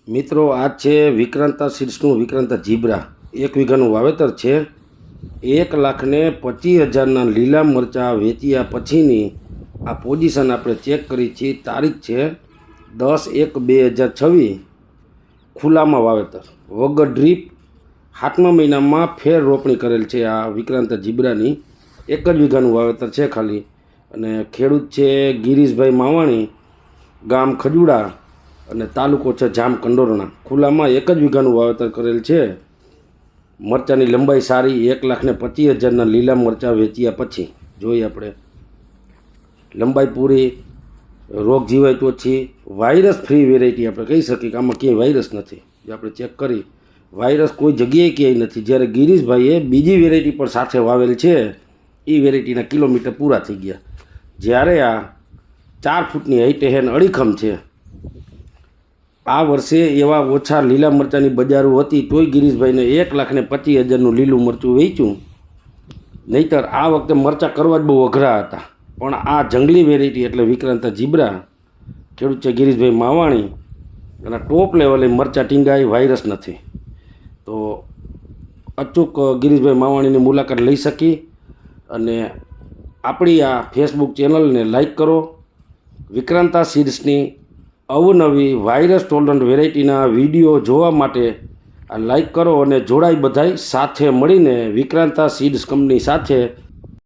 મિત્રો આ છે વિક્રાંતા સીડ્સનું વિક્રાંતા જીબ્રા 1 વીઘાનું વાવેતર છે। 1,25,000ના લીલા મરચાં વેચ્યા પછીની આ પોઝિશન આપણે ચેક કરી છે। તારીખ છે 10/1/2026। ખુલ્લામાં વાવેતર વગર ડ્રીપ 7મા મહિનામાં ફેર રોપણી કરેલ છે। આ વિક્રાંતા જીબ્રાની 1 જ વીઘાનું વાવેતર છે ખાલી। અને ખેડૂત છે ગિરીશભાઈ માવાણી, ગામ ખજુડા અને તાલુકો છે જામકંડોરણા। ખુલ્લામાં 1 જ વીઘાનું વાવેતર કરેલ છે। મરચાંની લંબાઈ સારી। 1,25,000ના લીલા મરચાં વેચ્યા પછી જોઈએ આપણે લંબાઈ પૂરી, રોગ જીવાત ઓછી, વાયરસ ફ્રી વેરાયટી આપણે કહી શકીએ કે આમાં ક્યાંય વાયરસ નથી। જે આપણે ચેક કરી વાયરસ કોઈ જગ્યાએ ક્યાંય નથી। જ્યારે ગિરીશભાઈએ બીજી વેરાયટી પણ સાથે વાવેલ છે, એ વેરાયટીના કિલોમીટર પૂરા થઈ ગયા। જ્યારે આ 4 ફૂટની હાઈટે હેન અડીખમ છે। આ વર્ષે એવા ઓછા લીલા મરચાંની બજારો હતી તોય ગિરીશભાઈને 1,25,000નું લીલું મરચું વેચ્યું। નહીંતર આ વખતે મરચાં કરવા જ બહુ અઘરા હતા। પણ આ જંગલી વેરાયટી એટલે વિક્રાંતા જીબ્રા, ખેડૂત છે ગિરીશભાઈ માવાણી, અને ટોપ લેવલે મરચાં ટીંગાય, વાયરસ નથી। તો અચૂક ગિરીશભાઈ માવાણીની મુલાકાત લઈ શકી અને આપણી આ ફેસબુક ચેનલને લાઈક કરો। વિક્રાંતા સીડ્સની અવનવી વાયરસ ટોલરન્ટ વેરાયટીના વિડીયો જોવા માટે આ લાઈક કરો અને જોડાઈ બધાય સાથે મળીને વિક્રાંતા સીડ્સ કંપની સાથે